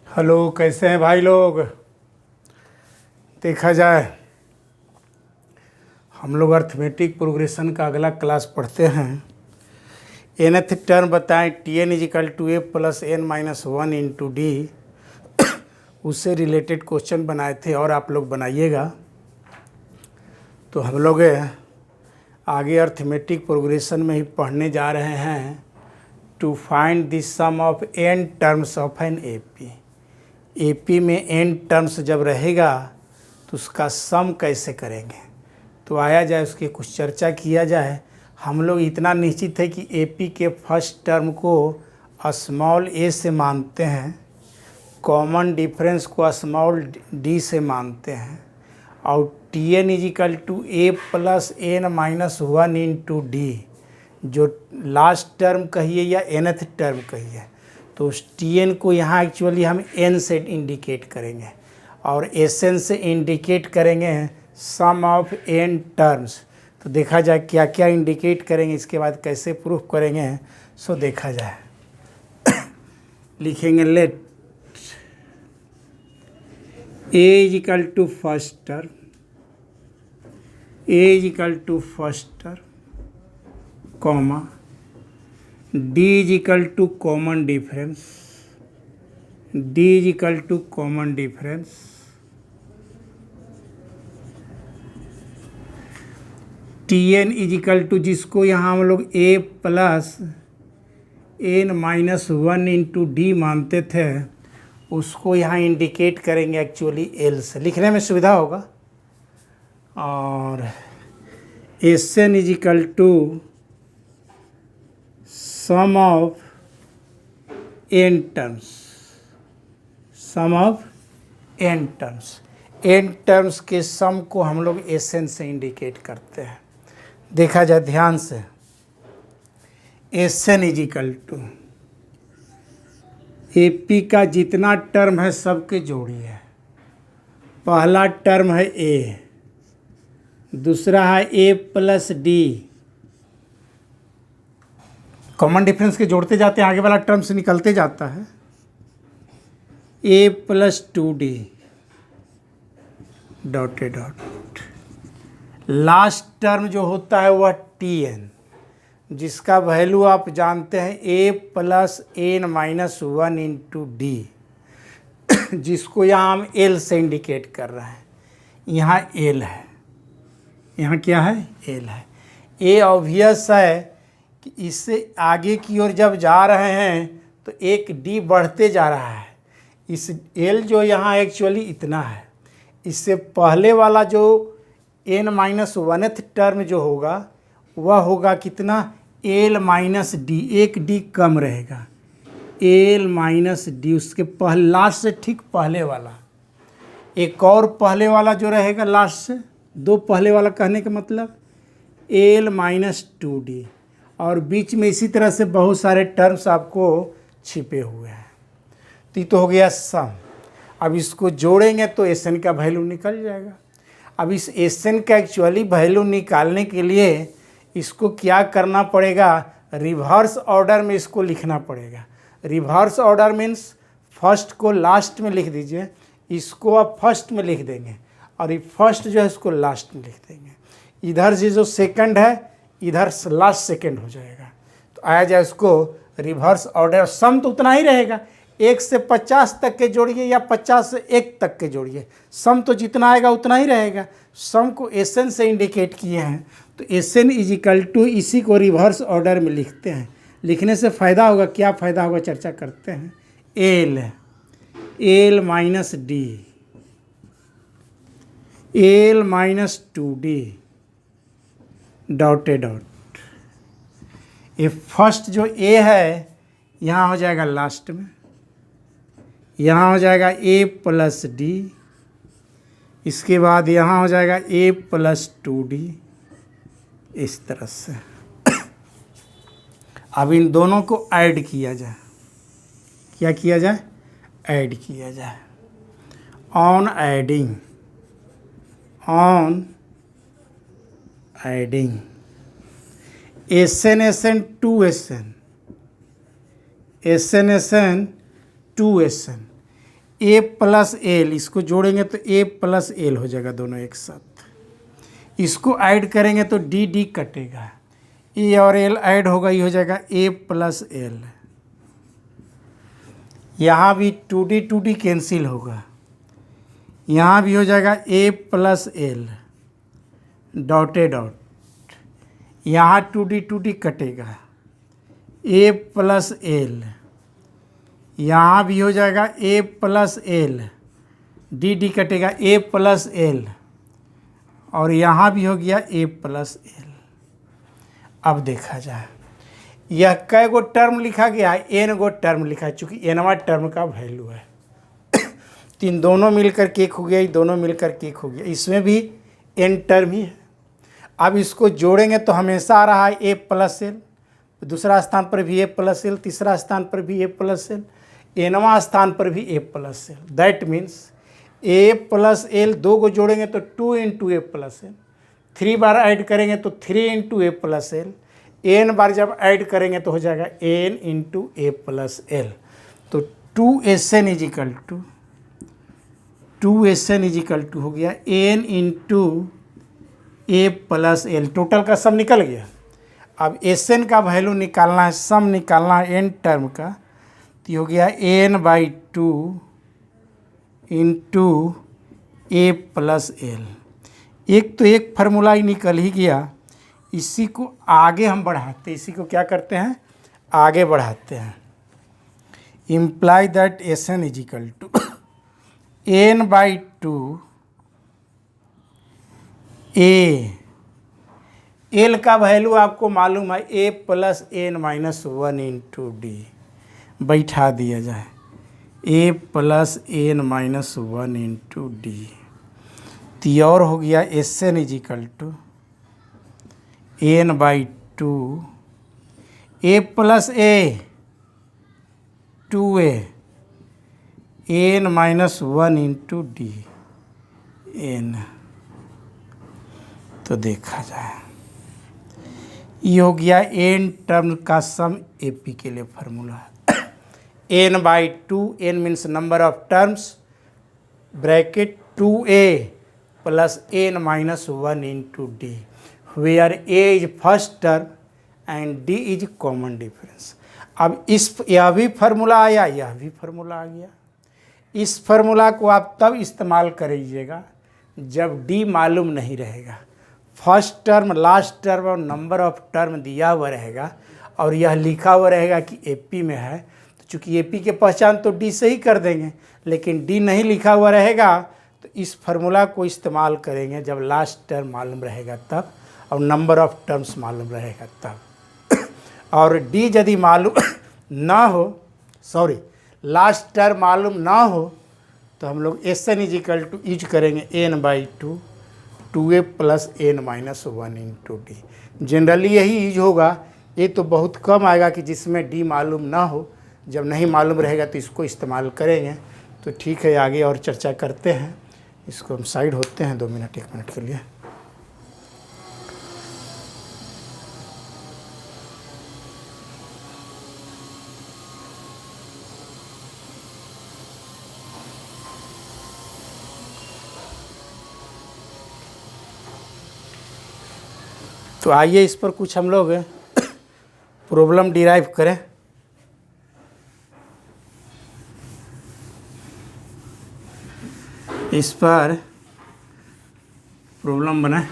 Hello, कैसे हैं भाई लोग। देखा जाए हम लोग अर्थमेटिक प्रोग्रेशन का अगला क्लास पढ़ते हैं। nth टर्म बताएं T n is equal to a plus n minus one into d. उससे रिलेटेड क्वेश्चन बनाए थे और आप लोग बनाइएगा। तो हम लोग आगे अर्थमेटिक प्रोग्रेशन में ही पढ़ने जा रहे हैं to find the sum of n terms of an AP में एन टर्म्स जब रहेगा तो उसका सम कैसे करेंगे। तो आया जाए उसकी कुछ चर्चा किया जाए। हम लोग इतना निश्चित है कि एपी के फर्स्ट टर्म को स्मॉल ए से मानते हैं, कॉमन डिफरेंस को स्मॉल डी से मानते हैं, और T n is equal to a plus n minus one into d जो लास्ट टर्म कहिए या nth टर्म कहिए, तो उस टी एन को यहाँ एक्चुअली हम एन से इंडिकेट करेंगे और एस एन से इंडिकेट करेंगे सम ऑफ एन टर्म्स। तो देखा जाए क्या क्या इंडिकेट करेंगे, इसके बाद कैसे प्रूफ करेंगे, सो देखा जाए। लिखेंगे let a equal to first term, a equal to first term, comma d is equal to common difference, d is equal to common difference, t n is equal to जिसको यहाँ हम लोग a plus n minus one into d मानते थे उसको यहाँ indicate करेंगे actually L से, लिखने में सुविधा होगा। और S n is equal to sum of n terms, sum of n terms, n terms के सम को हम लोग एस एन से इंडिकेट करते हैं। देखा जाए ध्यान से, S n is equal to A P का जितना टर्म है सबके जोड़िए। पहला टर्म है ए, दूसरा है a plus D, common difference के जोड़ते जाते हैं, आगे वाला टर्म से निकलते जाता है, a plus two d dotted dot. Last term जो होता है वह टी एन, जिसका वैल्यू आप जानते हैं a plus n minus one into d, जिसको यहाँ हम एल से इंडिकेट कर रहे हैं। यहाँ एल है, यहाँ क्या है, एल है। ए ऑब्वियस है कि इससे आगे की ओर जब जा रहे हैं तो एक डी बढ़ते जा रहा है। इस एल जो यहाँ एक्चुअली इतना है, इससे पहले वाला जो एन माइनस वनथ टर्म जो होगा वह होगा कितना, एल माइनस डी, एक डी कम रहेगा, एल माइनस डी। उसके पहले लास्ट से ठीक पहले वाला एक और पहले वाला जो रहेगा लास्ट से, दो पहले वाला कहने का मतलब एल माइनस टू डी, और बीच में इसी तरह से बहुत सारे टर्म्स आपको छिपे हुए हैं। तो ये तो हो गया सम। अब इसको जोड़ेंगे तो एस एन का वैल्यू निकल जाएगा। अब इस एस एन का एक्चुअली वैल्यू निकालने के लिए इसको क्या करना पड़ेगा, रिवर्स ऑर्डर में इसको लिखना पड़ेगा। रिवर्स ऑर्डर मीन्स फर्स्ट को लास्ट में लिख दीजिए, इसको आप फर्स्ट में लिख देंगे और ये फर्स्ट जो है इसको लास्ट में लिख देंगे। इधर से जो सेकंड है इधर लास्ट सेकंड हो जाएगा। तो आया जाए उसको रिवर्स ऑर्डर। सम तो उतना ही रहेगा, 1 से 50 तक के जोड़िए या 50 से 1 तक के जोड़िए, सम तो जितना आएगा उतना ही रहेगा। सम को एस एन से इंडिकेट किए हैं तो S n is equal to इसी को रिवर्स ऑर्डर में लिखते हैं। लिखने से फ़ायदा होगा, क्या फ़ायदा होगा चर्चा करते हैं। L minus D, L minus two d dotted dot. ये फर्स्ट जो ए है यहाँ हो जाएगा लास्ट में, यहाँ हो जाएगा ए प्लस डी, इसके बाद यहाँ हो जाएगा ए प्लस टू डी, इस तरह से। अब इन दोनों को ऐड किया जाए, क्या किया जाए, ऐड किया जाए। On adding, on adding S n to S n, S n to S n, a plus l, इसको जोड़ेंगे तो ए प्लस एल हो जाएगा दोनों एक साथ। इसको ऐड करेंगे तो डी डी कटेगा, ए और एल ऐड होगा, ये हो जाएगा ए प्लस एल। यहाँ भी 2D कैंसिल होगा, यहाँ भी हो जाएगा ए प्लस एल डॉटे डॉट, यहाँ 2D कटेगा, ए प्लस एल, यहाँ भी हो जाएगा ए प्लस एल, डी डी कटेगा, ए प्लस एल, और यहाँ भी हो गया ए प्लस एल। अब देखा जाए यह कै गो टर्म लिखा गया है, एन गो टर्म लिखा है, चूँकि एनवा टर्म का वैल्यू है। तो इन दोनों मिलकर के एक हो गया, दोनों मिलकर के एक हो गया, इसमें भी एन टर्म ही है। अब इसको जोड़ेंगे तो हमेशा आ रहा है ए प्लस एल, दूसरा स्थान पर भी ए प्लस एल, तीसरा स्थान पर भी ए प्लस एल, एनवा स्थान पर भी a plus l. That means a plus l दो को जोड़ेंगे तो 2 इंटू ए प्लस एल, 3 बार ऐड करेंगे तो 3 into a plus l, n बार जब ऐड करेंगे तो हो जाएगा n into a plus l. तो 2SN is equal to 2SN is equal to हो गया n into a plus l. Total का सम निकल गया। अब SN का वैल्यू निकालना है, सम निकालना है एन टर्म का, तो हो गया n/2 into a plus L. एक तो एक फार्मूला ही निकल ही गया, इसी को आगे हम बढ़ाते हैं, इसी को क्या करते हैं आगे बढ़ाते हैं। Imply that SN is equal to n/2 a, l का वैल्यू आपको मालूम है a plus n minus 1 into d, बैठा दिया जाए a plus n minus 1 into d. तो और हो गया SN is equal to n/2 a plus a 2a n minus 1 into d n. तो देखा जाए ये हो गया एन टर्म का सम AP के लिए फार्मूला है। n/2, n means number of terms, bracket 2a plus n minus 1 into d, where a is first term and d is common difference. अब यह भी फार्मूला आया, यह भी फार्मूला आ गया। इस फार्मूला को आप तब इस्तेमाल करिएगा जब d मालूम नहीं रहेगा, फर्स्ट टर्म, लास्ट टर्म और नंबर ऑफ टर्म दिया हुआ रहेगा और यह लिखा हुआ रहेगा कि AP में है, तो चूँकि AP के पहचान तो D से ही कर देंगे, लेकिन D नहीं लिखा हुआ रहेगा तो इस फार्मूला को इस्तेमाल करेंगे जब लास्ट टर्म मालूम रहेगा तब, और नंबर ऑफ टर्म्स मालूम रहेगा तब। और D यदि मालूम ना हो, सॉरी लास्ट टर्म मालूम ना हो, तो हम लोग SN is equal to use करेंगे n/2 2a plus n minus 1 into d. Generally यही यूज होगा, ये तो बहुत कम आएगा कि जिसमें D मालूम ना हो, जब नहीं मालूम रहेगा तो इसको इस्तेमाल करेंगे। तो ठीक है, आगे और चर्चा करते हैं। इसको हम साइड होते हैं 2 मिनट 1 मिनट के लिए। तो आइए इस पर कुछ हम लोग प्रॉब्लम डिराइव करें। इस पर प्रॉब्लम बनाए।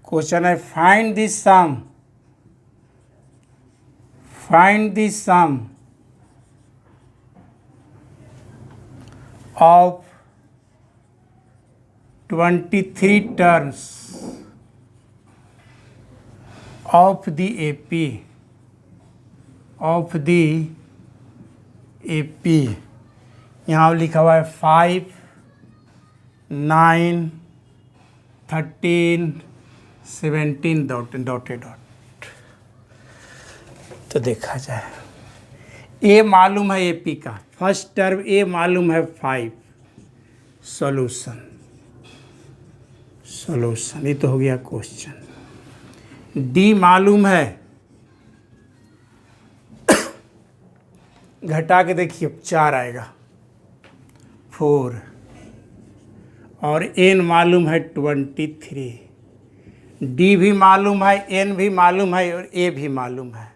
क्वेश्चन है find the sum of 23 terms of the AP AP यहाँ लिखा हुआ है 5, 9, 13, 17 डॉटेड डॉट। तो देखा जाए, ए मालूम है AP का, फर्स्ट टर्म ए मालूम है 5, सॉल्यूशन ये तो हो गया क्वेश्चन। डी मालूम है, घटा के देखिए 4 आएगा 4, और एन मालूम है 23, डी भी मालूम है, एन भी मालूम है और ए भी मालूम है।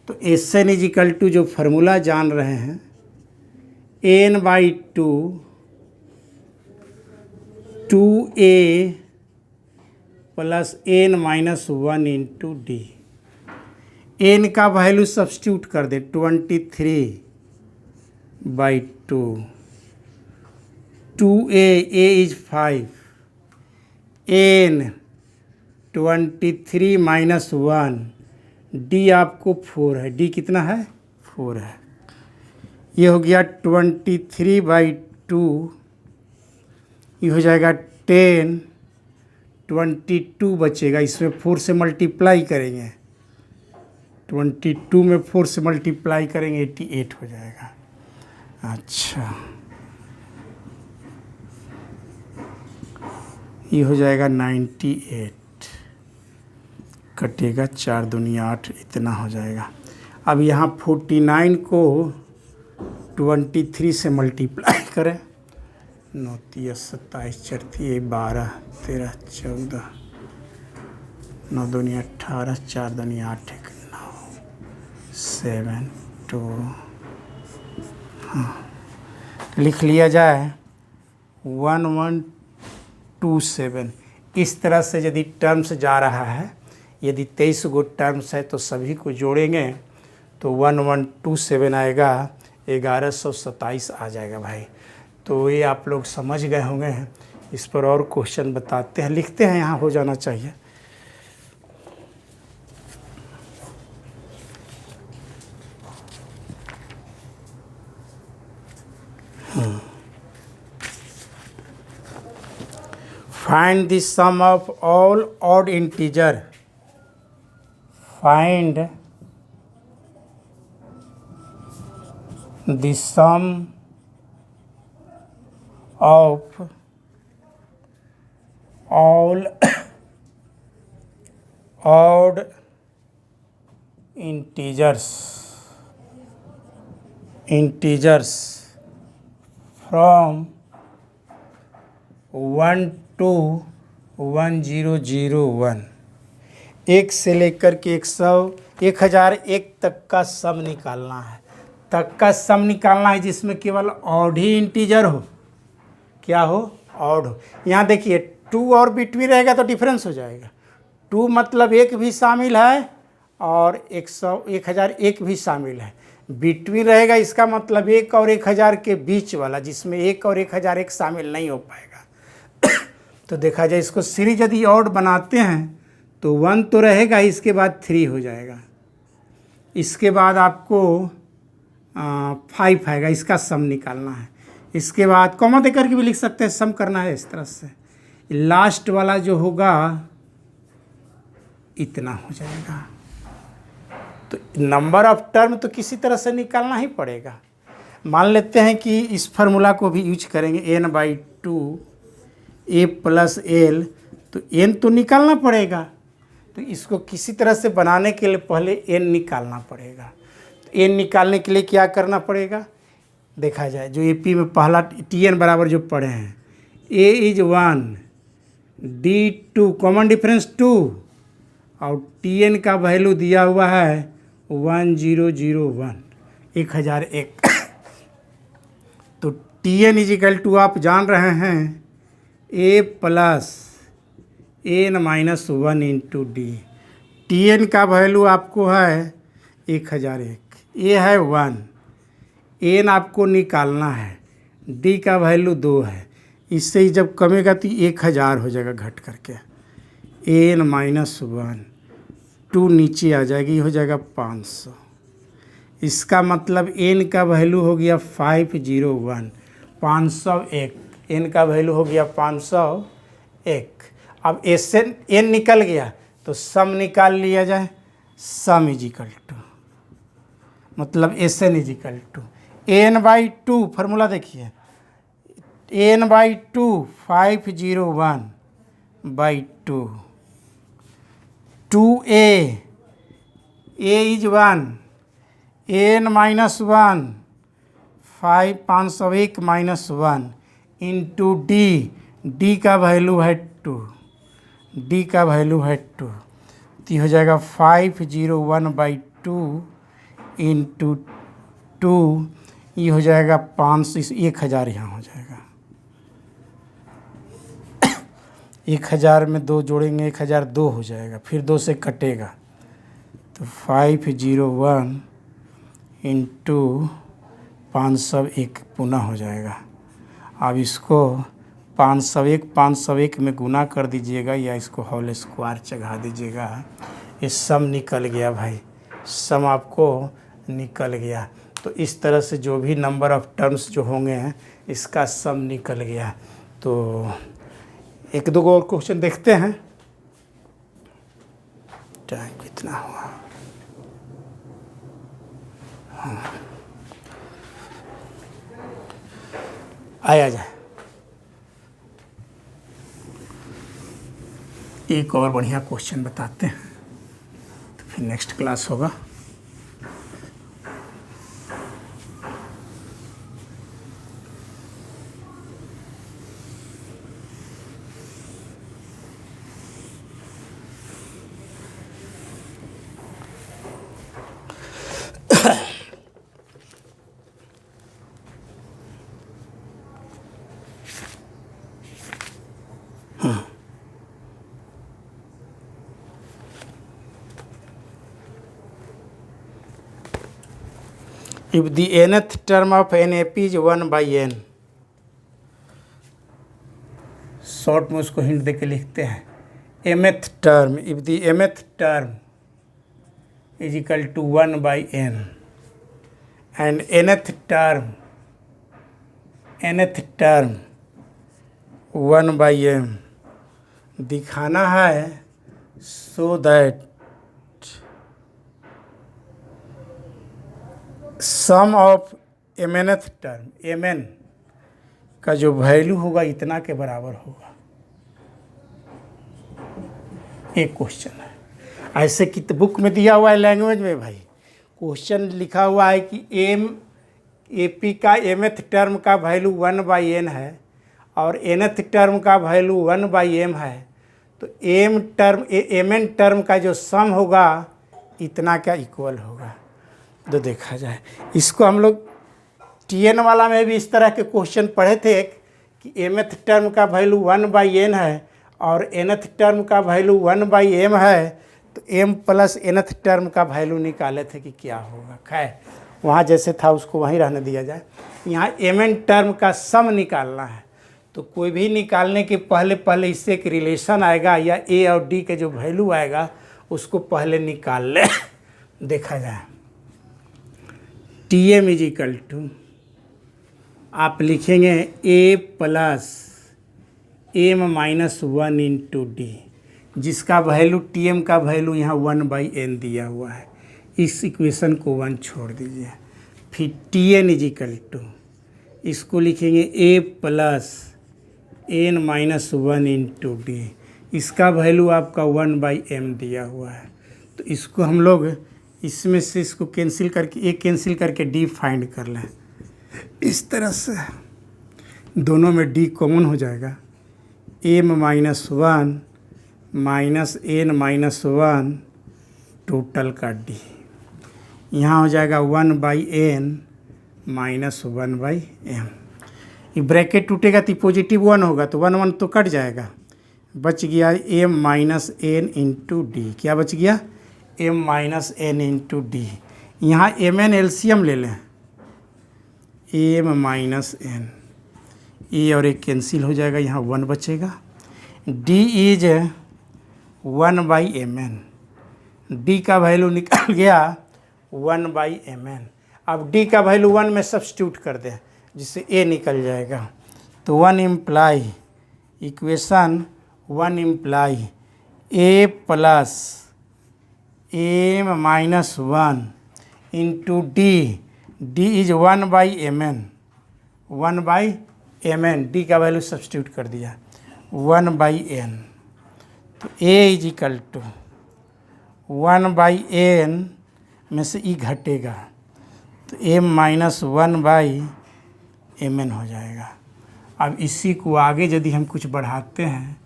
तो SN इजिकल टू जो फार्मूला जान रहे हैं, n/2 2a plus n-1 into d. N का वैल्यू सब्स्टिट्यूट कर दे, 23/2, 2a इज 5, n 23 - 1, डी आपको 4 है, डी कितना है 4 है। ये हो गया 23/2, ये हो जाएगा 10, 22 बचेगा, इसमें 4 से मल्टीप्लाई करेंगे, 22 में 4 से मल्टीप्लाई करेंगे 88 हो जाएगा। अच्छा, ये हो जाएगा 98, कटेगा 4 दूनी 8, इतना हो जाएगा। अब यहाँ 49 को 23 से मल्टीप्लाई करें, 9 3 27 4 3 12 13 14, 9 दूनी 18, 4 दूनी 8 1 9 7 2, हाँ लिख लिया जाए 1127। इस तरह से यदि टर्म्स जा रहा है, यदि 23 गो टर्म्स है तो सभी को जोड़ेंगे तो 1127 आएगा, 1127 आ जाएगा भाई। तो ये आप लोग समझ गए होंगे। इस पर और क्वेश्चन बताते हैं, लिखते हैं, यहाँ हो जाना चाहिए। Find the sum of all odd integer. Find the sum of all odd integers from 1 to 1001, 1 से लेकर के 1001 तक का सम निकालना है। जिसमें केवल ऑड ही इंटीजर हो। क्या हो? ऑड हो। यहाँ देखिए 2 और बिटवीन रहेगा तो डिफरेंस हो जाएगा। 2 मतलब 1 भी शामिल है और 1001 भी शामिल है। बिटवीन रहेगा इसका मतलब 1 और 1000 के बीच वाला, जिसमें 1 और 1001 शामिल नहीं हो पाएगा। तो देखा जाए, इसको सीरीज यदि ऑड बनाते हैं तो 1 तो रहेगा, इसके बाद 3 हो जाएगा, इसके बाद आपको 5 आएगा। इसका सम निकालना है। इसके बाद कॉमा दे करके भी लिख सकते हैं, सम करना है इस तरह से। लास्ट वाला जो होगा इतना हो जाएगा। तो नंबर ऑफ टर्म तो किसी तरह से निकालना ही पड़ेगा। मान लेते हैं कि इस फार्मूला को भी यूज करेंगे, n/2 a + l, तो n तो निकालना पड़ेगा। तो इसको किसी तरह से बनाने के लिए पहले n निकालना पड़ेगा। तो n निकालने के लिए क्या करना पड़ेगा? देखा जाए, जो AP में पहला Tn बराबर जो पढ़े हैं, a is 1, d 2, common difference 2, और Tn का वैल्यू दिया हुआ है 1001, 1001। तो Tn इजिकल टू आप जान रहे हैं a + n-1 into D. Tn का वैल्यू आपको है 1001, ये है 1, n आपको निकालना है, d का वैल्यू 2 है। इससे ही जब कमेगा तो 1000 हो जाएगा घट करके, n-1, 2 नीचे आ जाएगी, हो जाएगा 500। इसका मतलब n का वैल्यू हो गया 501, 501, n का वैल्यू हो गया 501। अब एस से n निकल गया तो सम निकाल लिया जाए, सम इज इक्वल टू, मतलब S n is equal to n/2, formula देखिए, n/2 501/2, 2a, a is 1, n minus 1 501 minus 1 into d, D का वैल्यू है 2, डी का वैल्यू है 2, तो ये हो जाएगा 501/2 इंटू 2, ये हो जाएगा 500, 1000 यहाँ हो जाएगा। 1000 में 2 जोड़ेंगे 1002 हो जाएगा, फिर 2 से कटेगा, तो 501 इंटू 501 पुनः हो जाएगा। अब इसको 501 में गुना कर दीजिएगा या इसको होल स्क्वायर चढ़ा दीजिएगा। ये सम निकल गया भाई, सम आपको निकल गया। तो इस तरह से जो भी नंबर ऑफ टर्म्स जो होंगे इसका सम निकल गया। तो एक दो और क्वेश्चन देखते हैं। टाइम कितना हुआ? आया जाए, एक और बढ़िया क्वेश्चन बताते हैं तो फिर नेक्स्ट क्लास होगा। If the nth term of NAP is 1/n, short में उसको हिंट देके लिखते हैं, mth term, if the mth term is equal to 1/n and nth term 1/m, दिखाना है so that sum of mnth term, mn का जो value होगा इतना के बराबर होगा। एक क्वेश्चन है, ऐसे कि बुक में दिया हुआ है लैंग्वेज में भाई, क्वेश्चन लिखा हुआ है कि AP का mth टर्म का वैल्यू 1/n है और nth टर्म का वैल्यू 1/m है, तो mn टर्म का जो सम होगा इतना क्या इक्वल होगा। तो देखा जाए, इसको हम लोग TN वाला में भी इस तरह के क्वेश्चन पढ़े थे कि mth टर्म का वैल्यू 1/n है और nth टर्म का वैल्यू 1/m है, तो m प्लस nth टर्म का वैल्यू निकाले थे कि क्या होगा। खैर वहाँ जैसे था उसको वहीं रहने दिया जाए। यहाँ mn टर्म का सम निकालना है, तो कोई भी निकालने के पहले इससे एक रिलेशन आएगा या a और d के जो वैल्यू आएगा उसको पहले निकाल ले। देखा जाए, TM इज इक्वल टू, आप लिखेंगे a plus m minus 1 into D, जिसका वैल्यू TM का वैल्यू यहाँ 1/n दिया हुआ है। इस इक्वेशन को 1 छोड़ दीजिए, फिर TN इज इक्वल टू, इसको लिखेंगे a plus n minus 1 into D, इसका वैल्यू आपका 1/m दिया हुआ है। तो इसको हम लोग इसमें से इसको कैंसिल करके, एक कैंसिल करके डी फाइंड कर लें। इस तरह से दोनों में डी कॉमन हो जाएगा, m minus 1 minus n minus 1 total का डी, यहाँ हो जाएगा 1/n माइनस 1/m। ये ब्रैकेट टूटेगा तो पॉजिटिव 1 होगा, तो 1 तो कट जाएगा, बच गया m minus n into D. क्या बच गया? m minus n into D. यहाँ mn एलसीएम ले लें, m माइनस n, ए और एक कैंसिल हो जाएगा, यहाँ 1 बचेगा। d इज 1/mn, d का वैल्यू निकल गया 1/mn। अब डी का वैल्यू 1 में सब्स्टिट्यूट कर दें जिससे ए निकल जाएगा। तो 1 imply equation 1 imply a plus m minus 1 into d, d is 1/mn, 1/mn, d का वैल्यू सब्स्टिट्यूट कर दिया 1/n। तो ए इज इक्वल टू 1/n में से ई घटेगा तो m माइनस 1/mn हो जाएगा। अब इसी को आगे यदि हम कुछ बढ़ाते हैं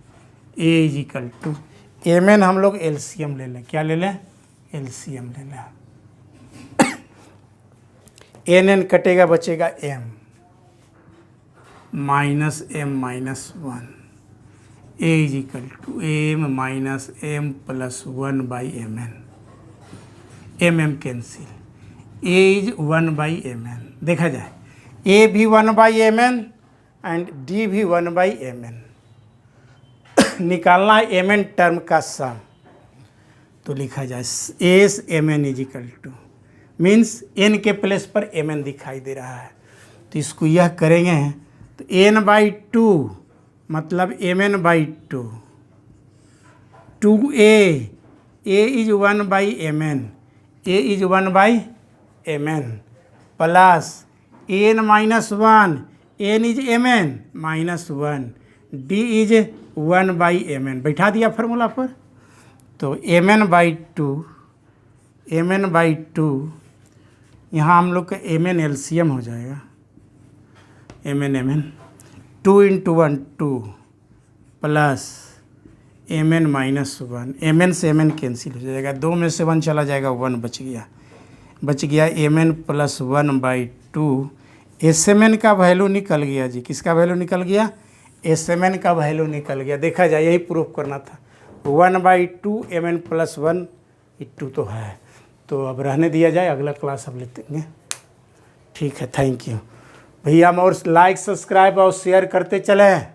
a is equal to mn, हम लोग एलसीएम ले लें। क्या ले लें? एलसीएम ले लें। nn कटेगा, बचेगा m minus m minus 1, a is equal to m minus m plus 1/mn, mm cancel, a is 1/mn। देखा जाए a भी 1/mn एंड d भी 1/mn। निकालना है mn टर्म का सम, तो लिखा जाए S mn is equal two means n के प्लेस पर mn दिखाई दे रहा है, तो इसको यह करेंगे तो n/2 मतलब mn/2, 2a, a is 1/mn, a is 1/mn plus n minus 1, n is mn minus 1, d is 1/mn। बैठा दिया फार्मूला पर, तो mn/2 यहाँ हम लोग का mn एलसीएम हो जाएगा, mn 2 into 1 2 plus mn minus 1, mn से mn कैंसिल हो जाएगा, 2 में से 1 चला जाएगा, 1 बच गया mn प्लस 1/2। smn का वैल्यू निकल गया जी, किसका वैल्यू निकल गया? smn का वैल्यू निकल गया। देखा जाए यही प्रूफ करना था, 1/2 mn प्लस 1, 2 तो है, तो अब रहने दिया जाए, अगला क्लास अब लेते हैं। ठीक है, थैंक यू भैया। हम और लाइक सब्सक्राइब और शेयर करते चलें।